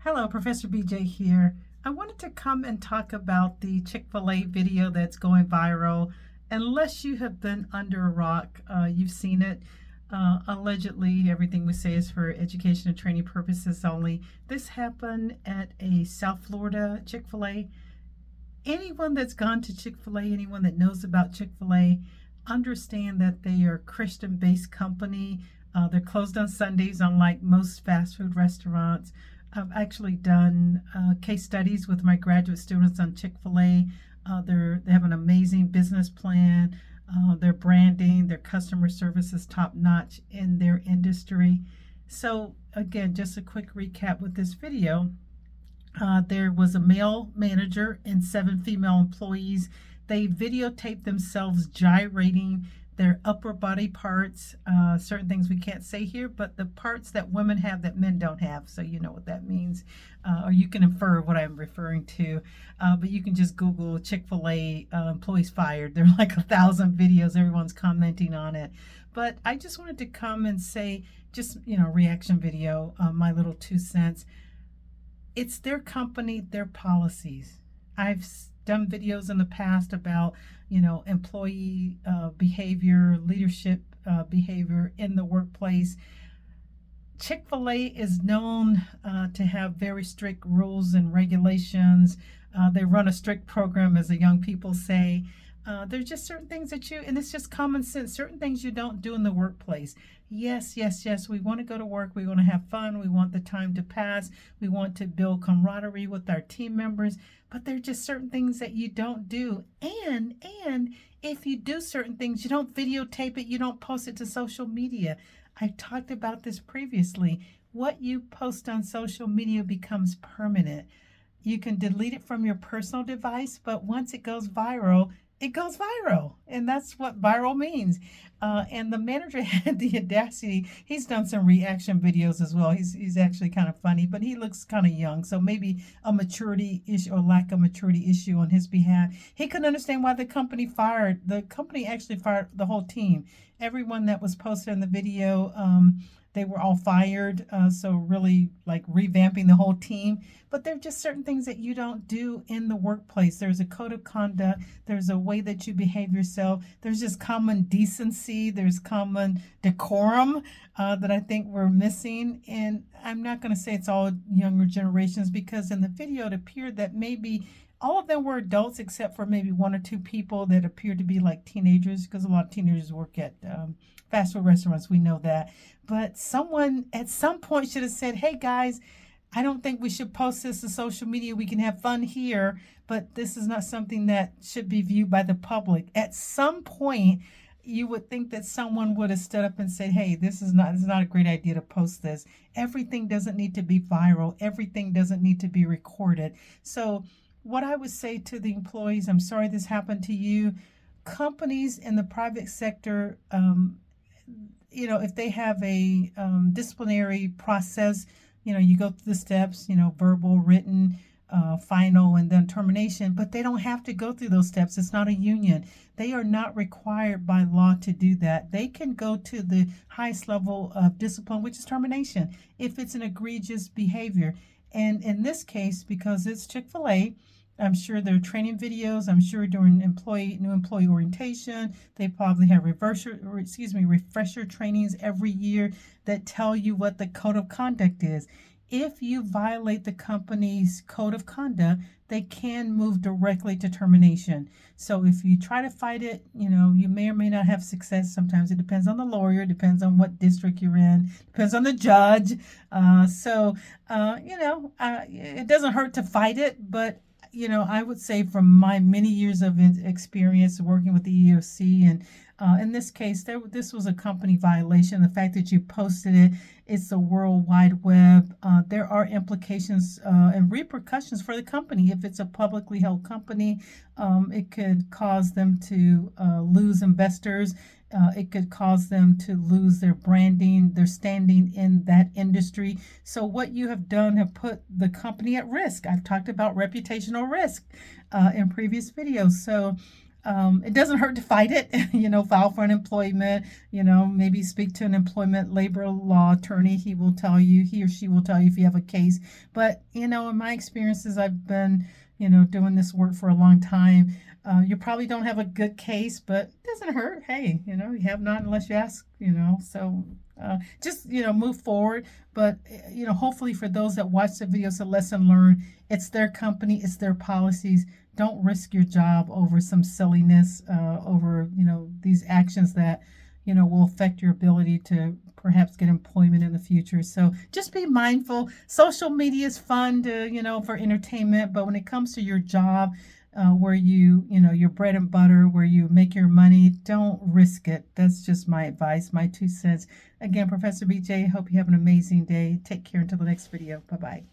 Hello, Professor BJ here. I wanted to come and talk about the Chick-fil-A video that's going viral. Unless you have been under a rock, you've seen it. Allegedly, everything we say is for education and training purposes only. This happened at a South Florida Chick-fil-A. Anyone that's gone to Chick-fil-A, anyone that knows about Chick-fil-A, understand that they are a Christian-based company. They're closed on Sundays, unlike most fast food restaurants. I've actually done case studies with my graduate students on Chick-fil-A. They have an amazing business plan. Their branding, their customer service is top notch in their industry. So again, just a quick recap with this video. There was a male manager and 7 female employees. They videotaped themselves gyrating their upper body parts, certain things we can't say here, but the parts that women have that men don't have. So you know what that means, or you can infer what I'm referring to. But you can just Google Chick-fil-A employees fired. There are like 1,000 videos. Everyone's commenting on it. But I just wanted to come and say, just, reaction video, my little 2 cents. It's their company, their policies. I've done videos in the past about, employee behavior, leadership behavior in the workplace. Chick-fil-A is known to have very strict rules and regulations. They run a strict program, as the young people say. There's just certain things and it's just common sense, certain things you don't do in the workplace. Yes, yes, yes, we want to go to work. We want to have fun. We want the time to pass. We want to build camaraderie with our team members. But there are just certain things that you don't do. And if you do certain things, you don't videotape it. You don't post it to social media. I talked about this previously. What you post on social media becomes permanent. You can delete it from your personal device, but once it goes viral, it goes viral. And that's what viral means. And the manager had the audacity. He's done some reaction videos as well. He's actually kind of funny, but he looks kind of young. So maybe a maturity issue or lack of maturity issue on his behalf. He couldn't understand why the company actually fired the whole team. Everyone that was posted in the video, they were all fired. So really like revamping the whole team. But there are just certain things that you don't do in the workplace. There's a code of conduct. There's a way that you behave yourself. There's just common decency. There's common decorum that I think we're missing. And I'm not going to say it's all younger generations, because in the video it appeared that maybe all of them were adults except for maybe 1 or 2 people that appeared to be like teenagers, because a lot of teenagers work at fast food restaurants. We know that. But someone at some point should have said, hey guys, I don't think we should post this to social media. We can have fun here, but this is not something that should be viewed by the public. At some point, you would think that someone would have stood up and said, hey, this is not a great idea to post this. Everything doesn't need to be viral. Everything doesn't need to be recorded. So what I would say to the employees, I'm sorry this happened to you. Companies in the private sector, if they have a disciplinary process, you go through the steps, verbal, written, final, and then termination, but they don't have to go through those steps. It's not a union. They are not required by law to do that. They can go to the highest level of discipline, which is termination, if it's an egregious behavior. And in this case, because it's Chick-fil-A, I'm sure there are training videos. I'm sure during new employee orientation, they probably have refresher trainings every year that tell you what the code of conduct is. If you violate the company's code of conduct, they can move directly to termination. So if you try to fight it, you may or may not have success. Sometimes it depends on the lawyer, depends on what district you're in, depends on the judge. It doesn't hurt to fight it, but I would say from my many years of experience working with the EEOC, and in this case, this was a company violation. The fact that you posted it, it's the World Wide Web. There are implications and repercussions for the company. If it's a publicly held company, it could cause them to lose investors. It could cause them to lose their branding, their standing in that industry. So what you have done have put the company at risk. I've talked about reputational risk in previous videos. So It doesn't hurt to fight it. File for unemployment. Maybe speak to an employment labor law attorney. He or she will tell you if you have a case. But in my experiences, I've been doing this work for a long time. You probably don't have a good case, but it doesn't hurt. Hey, you have not unless you ask. So just move forward. But hopefully for those that watch the videos, a lesson learned. It's their company, it's their policies. Don't risk your job over some silliness, over these actions that will affect your ability to perhaps get employment in the future. So just be mindful. Social media is fun to for entertainment, but when it comes to your job, where your bread and butter, where you make your money, don't risk it. That's just my advice, my 2 cents. Again, Professor BJ, hope you have an amazing day. Take care until the next video. Bye bye.